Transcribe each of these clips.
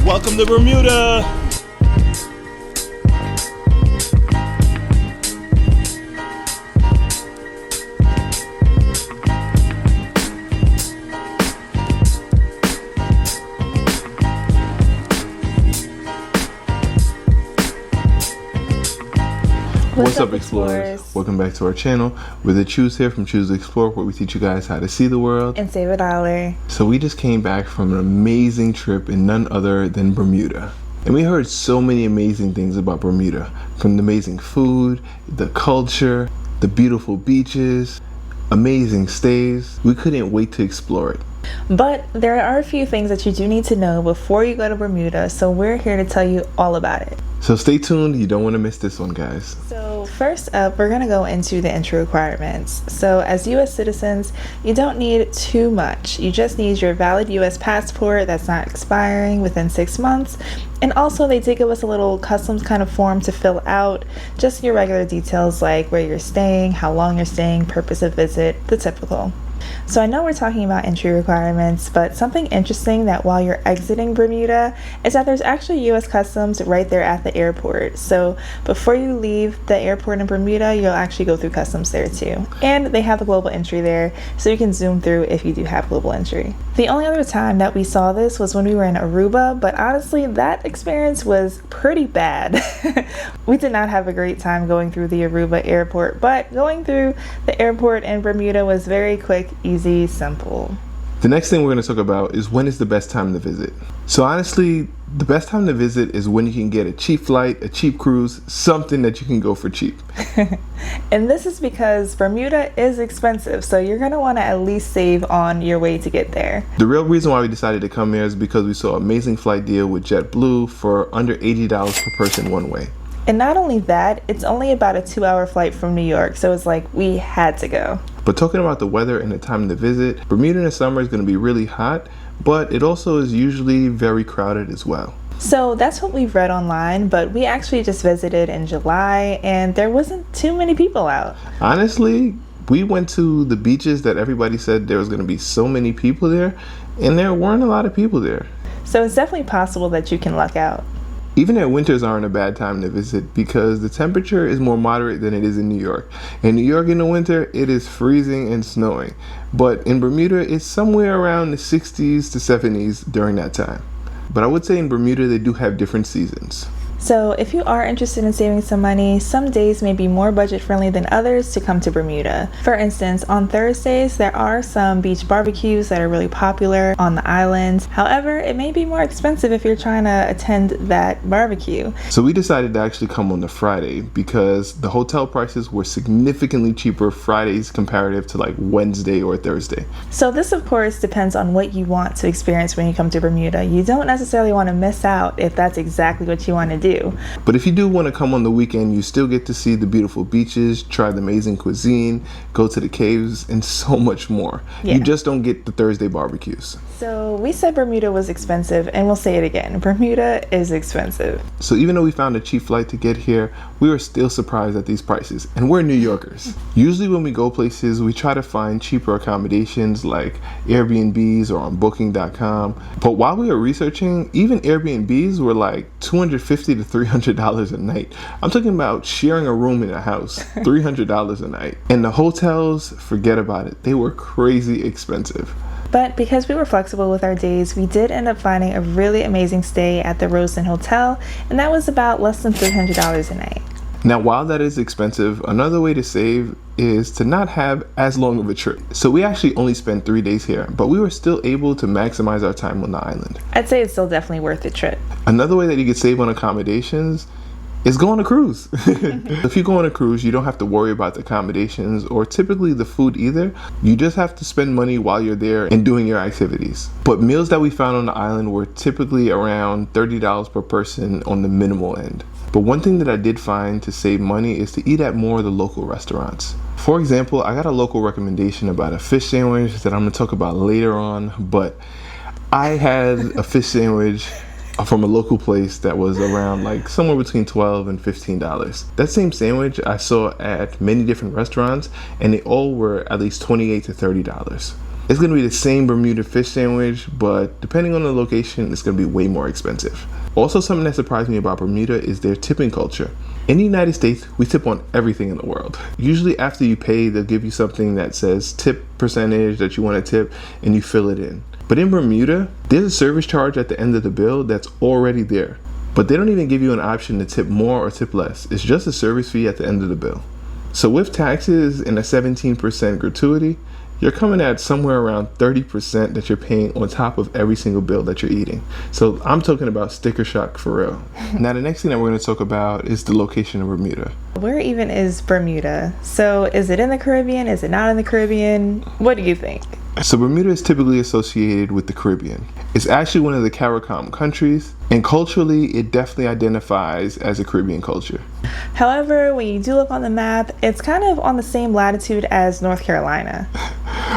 Welcome to Bermuda! What's up, explorers? Welcome back to our channel. We're the Choose here from Choose to Explore, where we teach you guys how to see the world and save $1. So we just came back from an amazing trip in none other than Bermuda. And we heard so many amazing things about Bermuda, from the amazing food, the culture, the beautiful beaches, amazing stays. We couldn't wait to explore it. But there are a few things that you do need to know before you go to Bermuda, so we're here to tell you all about it. So stay tuned, you don't want to miss this one, guys. So first up, we're going to go into the entry requirements. So as US citizens, you don't need too much. You just need your valid US passport that's not expiring within 6 months. And also they did give us a little customs kind of form to fill out, just your regular details like where you're staying, how long you're staying, purpose of visit, the typical. So I know we're talking about entry requirements, but something interesting that while you're exiting Bermuda is that there's actually US Customs right there at the airport. So before you leave the airport in Bermuda, you'll actually go through Customs there too. And they have the global entry there, so you can zoom through if you do have global entry. The only other time that we saw this was when we were in Aruba, but honestly, that experience was pretty bad. We did not have a great time going through the Aruba airport, but going through the airport in Bermuda was very quick, easy, simple. The next thing we're going to talk about is when is the best time to visit. So honestly, the best time to visit is when you can get a cheap flight, a cheap cruise, something that you can go for cheap. And this is because Bermuda is expensive, so you're going to want to at least save on your way to get there. The real reason why we decided to come here is because we saw an amazing flight deal with JetBlue for under $80 per person one way. And not only that, it's only about a 2-hour flight from New York, so it's like we had to go. But talking about the weather and the time to visit, Bermuda in the summer is going to be really hot, but it also is usually very crowded as well. So that's what we've read online, but we actually just visited in July and there wasn't too many people out. Honestly, we went to the beaches that everybody said there was going to be so many people there, and there weren't a lot of people there. So it's definitely possible that you can luck out. Even their winters aren't a bad time to visit because the temperature is more moderate than it is in New York. In New York in the winter, it is freezing and snowing. But in Bermuda, it's somewhere around the 60s to 70s during that time. But I would say in Bermuda, they do have different seasons. So if you are interested in saving some money, some days may be more budget friendly than others to come to Bermuda. For instance, on Thursdays, there are some beach barbecues that are really popular on the island. However, it may be more expensive if you're trying to attend that barbecue. So we decided to actually come on the Friday because the hotel prices were significantly cheaper Fridays comparative to like Wednesday or Thursday. So this of course depends on what you want to experience when you come to Bermuda. You don't necessarily want to miss out if that's exactly what you want to do. But if you do want to come on the weekend, you still get to see the beautiful beaches, try the amazing cuisine, go to the caves, and so much more. Yeah. You just don't get the Thursday barbecues. So we said Bermuda was expensive, and we'll say it again. Bermuda is expensive. So even though we found a cheap flight to get here, we were still surprised at these prices. And we're New Yorkers. Usually when we go places, we try to find cheaper accommodations like Airbnbs or on Booking.com. But while we were researching, even Airbnbs were like $250 to $300 a night. I'm talking about sharing a room in a house, $300 a night. And the hotels, forget about it. They were crazy expensive. But because we were flexible with our days, we did end up finding a really amazing stay at the Roseton Hotel, and that was about less than $300 a night. Now, while that is expensive, another way to save is to not have as long of a trip. So we actually only spent 3 days here, but we were still able to maximize our time on the island. I'd say it's still definitely worth the trip. Another way that you could save on accommodations is go on a cruise. If you go on a cruise, you don't have to worry about the accommodations or typically the food either. You just have to spend money while you're there and doing your activities. But meals that we found on the island were typically around $30 per person on the minimal end. But one thing that I did find to save money is to eat at more of the local restaurants. For example, I got a local recommendation about a fish sandwich that I'm going to talk about later on, but I had a fish sandwich from a local place that was around like somewhere between $12 and $15. That same sandwich I saw at many different restaurants, and they all were at least $28 to $30. It's going to be the same Bermuda fish sandwich, but depending on the location, it's going to be way more expensive. Also, something that surprised me about Bermuda is their tipping culture. In the United States, we tip on everything in the world. Usually after you pay, they'll give you something that says tip percentage that you want to tip, and you fill it in. But in Bermuda, there's a service charge at the end of the bill that's already there. But they don't even give you an option to tip more or tip less. It's just a service fee at the end of the bill. So with taxes and a 17% gratuity, you're coming at somewhere around 30% that you're paying on top of every single bill that you're eating. So I'm talking about sticker shock for real. Now the next thing that we're going to talk about is the location of Bermuda. Where even is Bermuda? So is it in the Caribbean? Is it not in the Caribbean? What do you think? So Bermuda is typically associated with the Caribbean. It's actually one of the Curacao countries, and culturally it definitely identifies as a Caribbean culture. However, when you do look on the map, it's kind of on the same latitude as North Carolina.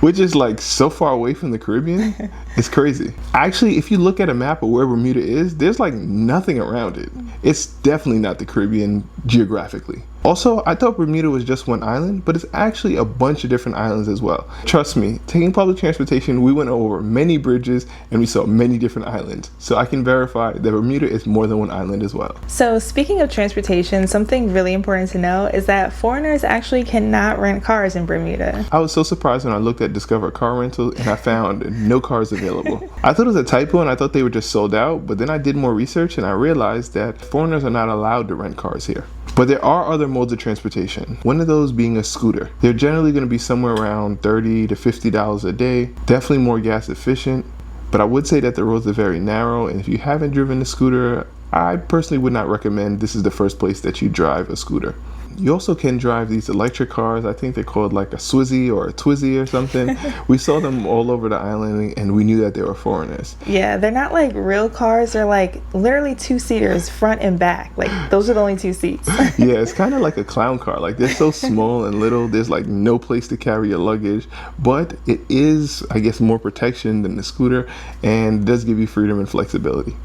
Which is like so far away from the Caribbean. It's crazy. Actually, if you look at a map of where Bermuda is, there's like nothing around it. It's definitely not the Caribbean geographically. Also, I thought Bermuda was just one island, but it's actually a bunch of different islands as well. Trust me, taking public transportation, we went over many bridges and we saw many different islands. So I can verify that Bermuda is more than one island as well. So speaking of transportation, something really important to know is that foreigners actually cannot rent cars in Bermuda. I was so surprised when I looked at Discover Car Rental and I found no cars available. I thought it was a typo and I thought they were just sold out, but then I did more research and I realized that foreigners are not allowed to rent cars here. But there are other modes of transportation, one of those being a scooter. They're generally going to be somewhere around $30 to $50 a day, definitely more gas efficient, but I would say that the roads are very narrow, and if you haven't driven a scooter, I personally would not recommend this is the first place that you drive a scooter. You also can drive these electric cars. I think they're called like a Swizzy or a Twizzy or something. We saw them all over the island and we knew that they were foreigners. Yeah, they're not like real cars. They're like literally two-seaters, front and back. Like those are the only two seats. Yeah, it's kind of like a clown car. Like they're so small and little. There's like no place to carry your luggage. But it is, I guess, more protection than the scooter and does give you freedom and flexibility.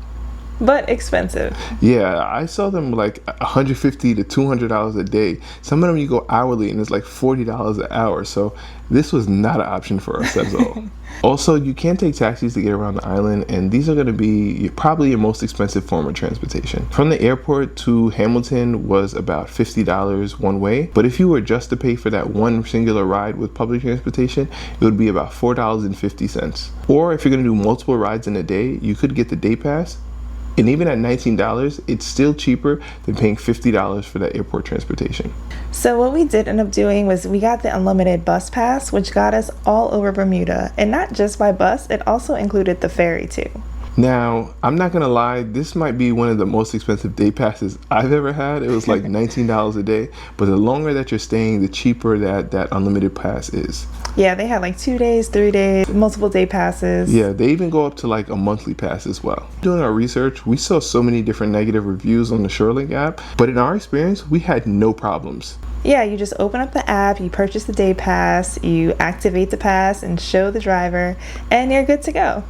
But expensive. Yeah, I saw them like $150 to $200 a day. Some of them you go hourly and it's like $40 an hour. So this was not an option for us at all. Also, you can take taxis to get around the island, and these are going to be probably your most expensive form of transportation. From the airport to Hamilton was about $50 one way, but if you were just to pay for that one singular ride with public transportation, it would be about $4.50. Or if you're going to do multiple rides in a day, you could get the day pass. And even at $19, it's still cheaper than paying $50 for that airport transportation. So what we did end up doing was we got the unlimited bus pass, which got us all over Bermuda. And not just by bus, it also included the ferry too. Now, I'm not gonna lie, this might be one of the most expensive day passes I've ever had. It was like $19 a day, but the longer that you're staying, the cheaper that unlimited pass is. Yeah, they had like 2 days, 3 days, multiple day passes. Yeah, they even go up to like a monthly pass as well. Doing our research, we saw so many different negative reviews on the SureLink app, but in our experience, we had no problems. Yeah, you just open up the app, you purchase the day pass, you activate the pass and show the driver, and you're good to go.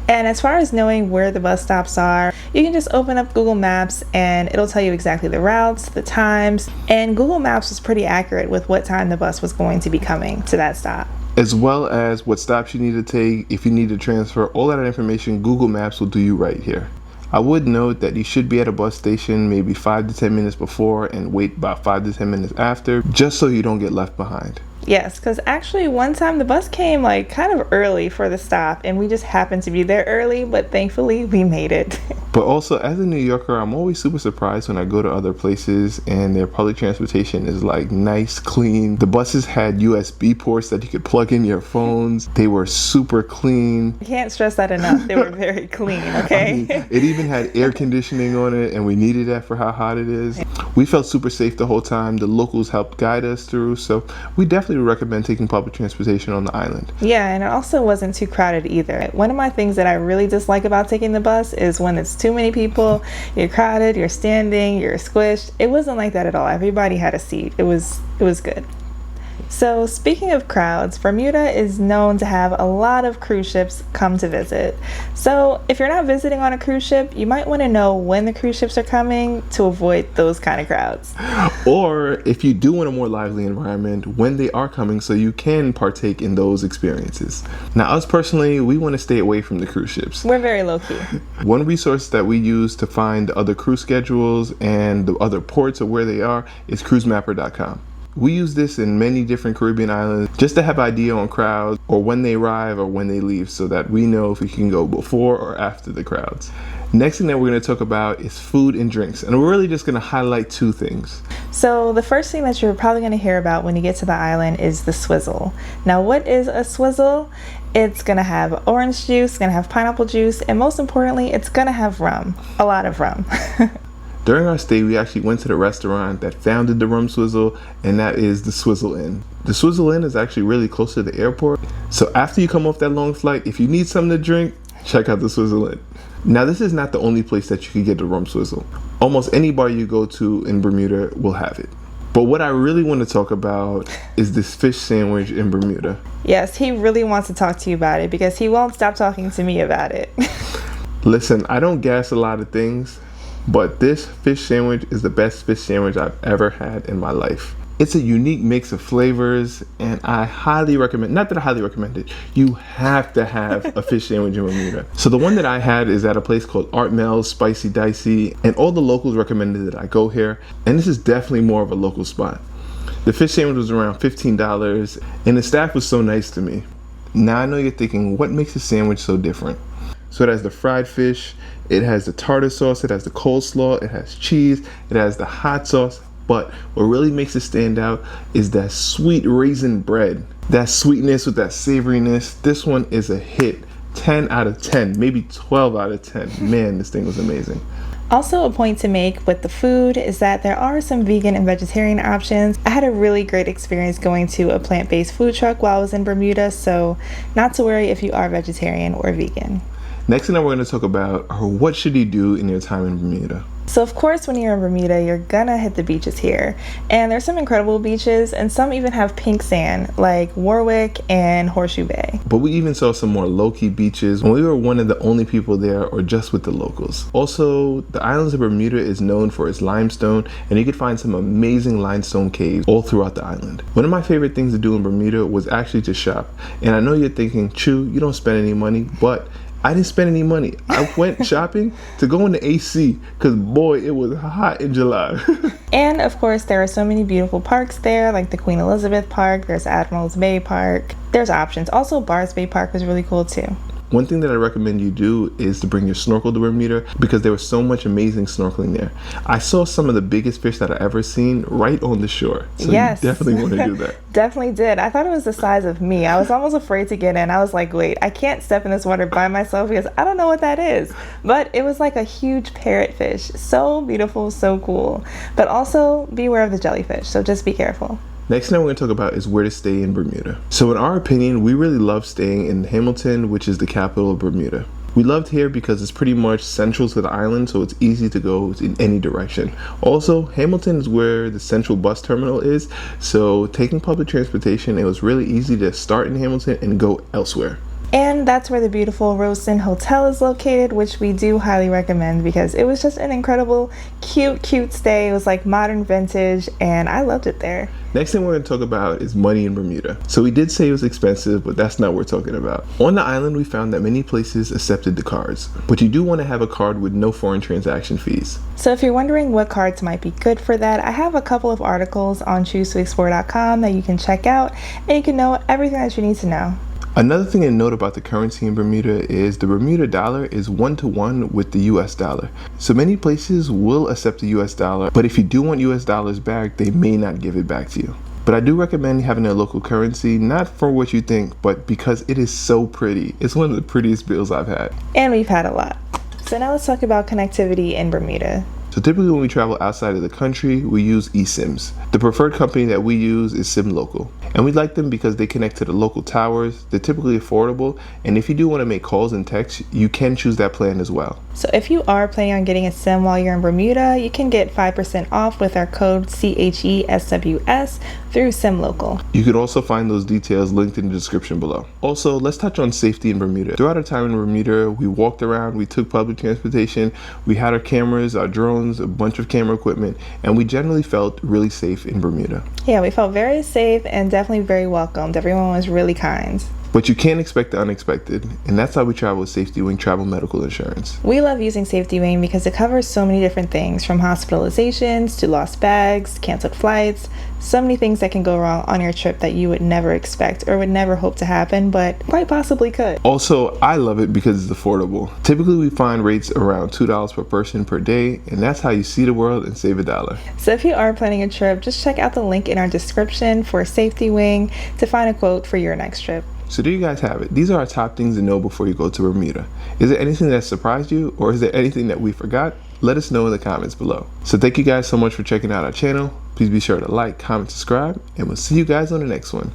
And as far as knowing where the bus stops are, you can just open up Google Maps and it'll tell you exactly the routes, the times, and Google Maps was pretty accurate with what time the bus was going to be coming to that stop. As well as what stops you need to take, if you need to transfer, all that information, Google Maps will do you right here. I would note that you should be at a bus station maybe 5 to 10 minutes before and wait about 5 to 10 minutes after, just so you don't get left behind. Yes, because actually one time the bus came like kind of early for the stop and we just happened to be there early, but thankfully we made it. But also, as a New Yorker, I'm always super surprised when I go to other places and their public transportation is like nice, clean. The buses had USB ports that you could plug in your phones. They were super clean. I can't stress that enough. They were very clean, okay? I mean, it even had air conditioning on it and we needed that for how hot it is. We felt super safe the whole time. The locals helped guide us through, so we definitely recommend taking public transportation on the island. Yeah, and it also wasn't too crowded either. One of my things that I really dislike about taking the bus is when it's too many people, you're crowded, you're standing, you're squished. It wasn't like that at all. Everybody had a seat. It was good. So, speaking of crowds, Bermuda is known to have a lot of cruise ships come to visit. So, if you're not visiting on a cruise ship, you might want to know when the cruise ships are coming to avoid those kind of crowds. Or if you do want a more lively environment, when they are coming so you can partake in those experiences. Now, us personally, we want to stay away from the cruise ships. We're very low key. One resource that we use to find other cruise schedules and the other ports of where they are is cruisemapper.com. We use this in many different Caribbean islands just to have an idea on crowds or when they arrive or when they leave so that we know if we can go before or after the crowds. Next thing that we're going to talk about is food and drinks, and we're really just going to highlight two things. So the first thing that you're probably going to hear about when you get to the island is the swizzle. Now, what is a swizzle? It's going to have orange juice, it's going to have pineapple juice, and most importantly, it's going to have rum, a lot of rum. During our stay, we actually went to the restaurant that founded the Rum Swizzle, and that is the Swizzle Inn. The Swizzle Inn is actually really close to the airport, so after you come off that long flight, if you need something to drink, check out the Swizzle Inn. Now, this is not the only place that you can get the Rum Swizzle. Almost any bar you go to in Bermuda will have it. But what I really want to talk about is this fish sandwich in Bermuda. Yes, he really wants to talk to you about it because he won't stop talking to me about it. Listen, I don't gas a lot of things, but this fish sandwich is the best fish sandwich I've ever had in my life. It's a unique mix of flavors, and I highly recommend, not that I highly recommend it, you have to have a fish sandwich in Bermuda. So the one that I had is at a place called Art Mel's Spicy Dicey, and all the locals recommended that I go here, and this is definitely more of a local spot. The fish sandwich was around $15, and the staff was so nice to me. Now I know you're thinking, what makes a sandwich so different? So it has the fried fish, it has the tartar sauce, it has the coleslaw, it has cheese, it has the hot sauce. But what really makes it stand out is that sweet raisin bread. That sweetness with that savoriness. This one is a hit. 10 out of 10, maybe 12 out of 10. Man, this thing was amazing. Also, a point to make with the food is that there are some vegan and vegetarian options. I had a really great experience going to a plant-based food truck while I was in Bermuda, so not to worry if you are vegetarian or vegan. Next thing that we're going to talk about are what should you do in your time in Bermuda. So of course, when you're in Bermuda, you're gonna hit the beaches here. And there's some incredible beaches, and some even have pink sand, like Warwick and Horseshoe Bay. But we even saw some more low-key beaches, and we were one of the only people there or just with the locals. Also, the islands of Bermuda is known for its limestone, and you could find some amazing limestone caves all throughout the island. One of my favorite things to do in Bermuda was actually to shop. And I know you're thinking, Chu, you don't spend any money, but I didn't spend any money. I went shopping to go in the AC because, boy, it was hot in July. And, of course, there are so many beautiful parks there, like the Queen Elizabeth Park, there's Admiral's Bay Park. There's options. Also, Barrs Bay Park was really cool, too. One thing that I recommend you do is to bring your snorkel to Bermuda because there was so much amazing snorkeling there. I saw some of the biggest fish that I've ever seen right on the shore. So yes. You definitely want to do that. Definitely did. I thought it was the size of me. I was almost afraid to get in. I was like, wait, I can't step in this water by myself because I don't know what that is. But it was like a huge parrotfish. So beautiful, so cool. But also beware of the jellyfish. So just be careful. Next thing we're going to talk about is where to stay in Bermuda. So in our opinion, we really love staying in Hamilton, which is the capital of Bermuda. We loved here because it's pretty much central to the island, so it's easy to go in any direction. Also, Hamilton is where the central bus terminal is, so taking public transportation, it was really easy to start in Hamilton and go elsewhere. And that's where the beautiful Roseton Hotel is located, which we do highly recommend because it was just an incredible, cute stay. It was like modern vintage, and I loved it there. Next thing we're going to talk about is money in Bermuda. So we did say it was expensive, but that's not what we're talking about. On the island, we found that many places accepted the cards, but you do want to have a card with no foreign transaction fees. So if you're wondering what cards might be good for that, I have a couple of articles on choosetoexplore.com that you can check out, and you can know everything that you need to know. Another thing to note about the currency in Bermuda is the Bermuda dollar is 1-to-1 with the US dollar. So many places will accept the US dollar, but if you do want US dollars back, they may not give it back to you. But I do recommend having a local currency, not for what you think, but because it is so pretty. It's one of the prettiest bills I've had. And we've had a lot. So now let's talk about connectivity in Bermuda. So typically when we travel outside of the country, we use eSims. The preferred company that we use is SimLocal. And we like them because they connect to the local towers, they're typically affordable, and if you do want to make calls and texts, you can choose that plan as well. So if you are planning on getting a SIM while you're in Bermuda, you can get 5% off with our code CHESWS through SimLocal. You can also find those details linked in the description below. Also, let's touch on safety in Bermuda. Throughout our time in Bermuda, we walked around, we took public transportation, we had our cameras, our drones, a bunch of camera equipment, and we generally felt really safe in Bermuda. Yeah, we felt very safe and definitely very welcomed. Everyone was really kind. But you can't expect the unexpected, and that's how we travel with Safety Wing Travel Medical Insurance. We love using Safety Wing because it covers so many different things, from hospitalizations to lost bags, canceled flights, so many things that can go wrong on your trip that you would never expect or would never hope to happen, but quite possibly could. Also, I love it because it's affordable. Typically, we find rates around $2 per person per day, and that's how you see the world and save $1. So if you are planning a trip, just check out the link in our description for Safety Wing to find a quote for your next trip. So there you guys have it. These are our top things to know before you go to Bermuda. Is there anything that surprised you, or is there anything that we forgot? Let us know in the comments below. So thank you guys so much for checking out our channel. Please be sure to like, comment, subscribe, and we'll see you guys on the next one.